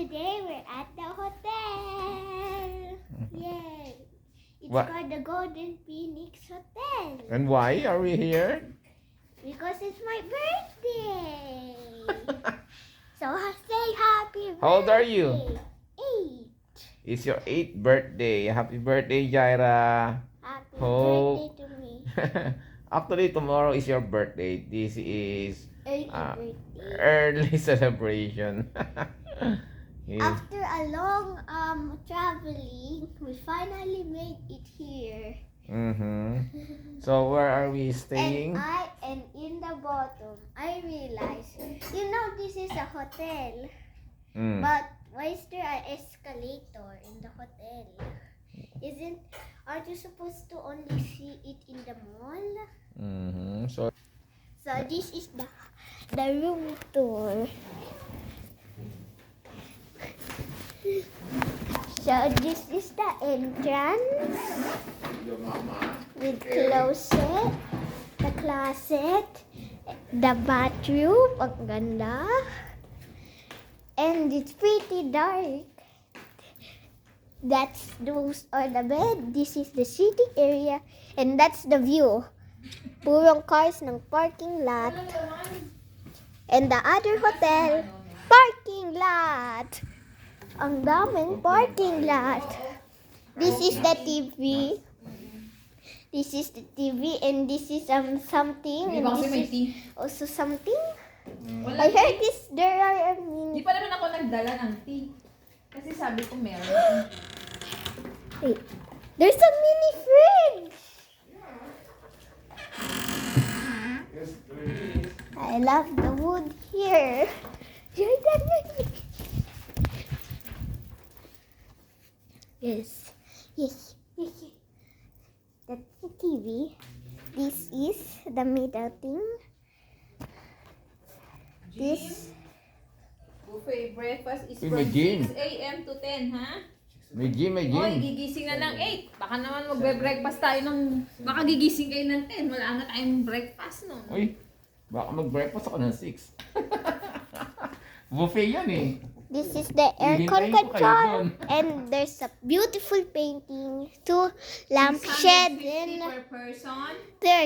today we're at the hotel. Yay! It's What? called the Golden Phoenix Hotel. And why are we here? Because it's my birthday. So say happy birthday. How old are you? 8. It's your 8th birthday. Happy birthday, Jaira. Happy Hope. birthday to me. Actually, tomorrow is your birthday. This is Early uh, birthday. early celebration. Yes. After a long traveling, we finally made it here. So where are we staying? And in the bottom, I realized, this is a hotel. But why is there an escalator in the hotel? Aren't you supposed to only see it in the mall? So this is the room tour. So this is the entrance with the closet, the bathroom, ang ganda. And it's pretty dark. Those are the bed. This is the sitting area. And that's the view. Purong cars ng parking lot. And the other hotel, parking lot. Ang daming parking lot. This is the TV. This is the TV and this is something. And this is also something. I heard there are Di pa naman ako nagdala ng tea. Kasi sabi ko meron. Wait, there's a mini fridge. I love the wood here. Yes. That's the TV. This is the middle thing. This. Buffet breakfast is from Imagine. 6 a.m. to 10, ha? May gym. Oy, gigising na ng 8. Baka naman magbe-breakfast tayo ng... Baka gigising kayo ng 10. Wala nga tayong breakfast nun. Uy, baka mag-breakfast ako ng 6. Buffet yan eh. This is the aircon Hihintayin ko kayo control. doon. And there's a beautiful painting. 2 lampshades 650 in per person. there.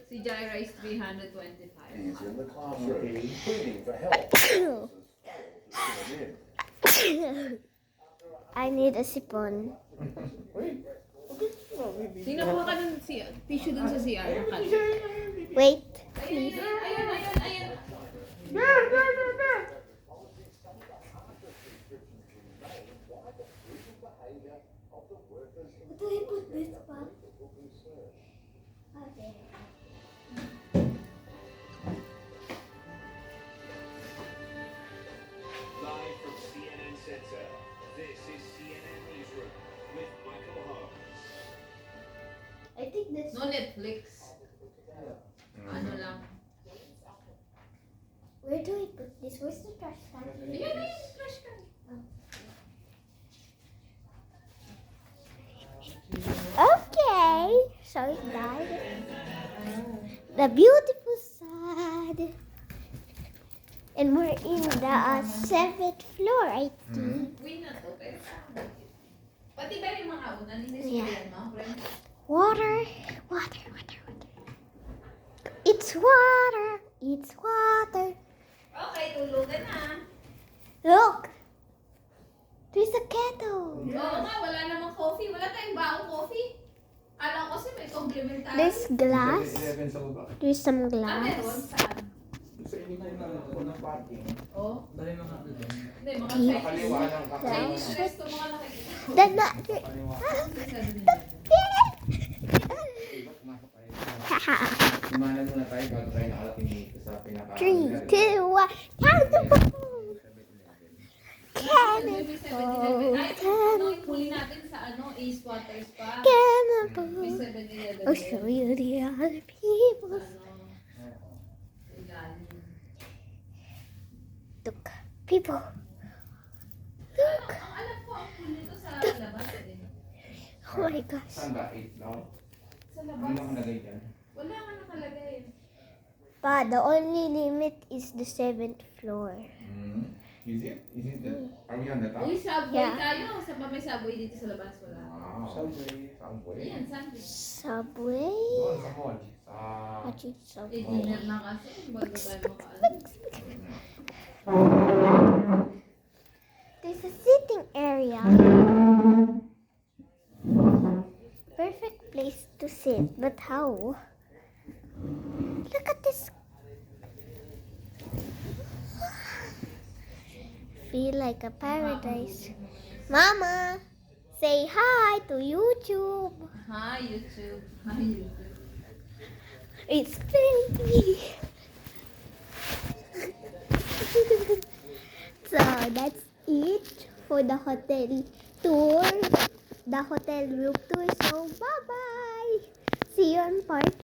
Si Jaira is 325. He's in the classroom, pleading for help. I need a sipon. Sino ko ka ng tissue dun sa CR? Wait, Ayun, please. ayun. Do I put this one? Okay. Live from CNN Center, this is CNN Newsroom with Michael Holmes. I think this. No Netflix. Ano lang. Where do I put this? Where's the trash can? Ayan na yung trash can. Okay. So it's that. The beautiful side. And we're in the 7th floor, I think. Uwi na to, pero pati ba yung mga una, hindi Yeah. siya mo, friend? Water. It's water. Okay, tulugan na. Look. There's a kettle. Oo nga, wala namang coffee. Wala tayong baong coffee. Alam ko kasi may complimentary. There's glass. There's some Meron? glass. Saan? Sa inyo ng parking. Oo. Dali mga doon. Hindi, mga Okay. Kaliwa ng Chinese resto mga nakikita. Imanan muna tayo bago tayo nakarating dito sa pinaka... 3, 2, 1. Cannonball. Ay, ano, huli natin sa Ace Water Spa. May Cannonball. 7-Eleven. I'll show you the other people. Ilalim. Look, people. Look. Ang alam ko, ang pool nito sa labas din. Oh my gosh. Saan ba? 8 lang? Sa Ano labas. nakalagay dyan? Wala nga nakalagay. Pa, the only limit is the 7th floor. Is it? Is it the, are we on the top? Uy, subway Yeah. tayo. Sa pa may subway dito sa labas. Wala. Wow. Subway. Subway. Ayan, subway. Subway? Doon sa mall. Sa... Actually, Eh, subway. dinner na kasi. Bago tayo makaano. There's a sitting area. Perfect place to sit, but how? Look at this. Feel like a paradise. Mama, say hi to YouTube. Hi, YouTube. Hi, YouTube. It's pretty. So that's it for the hotel tour. The hotel room tour. So bye bye. See you on part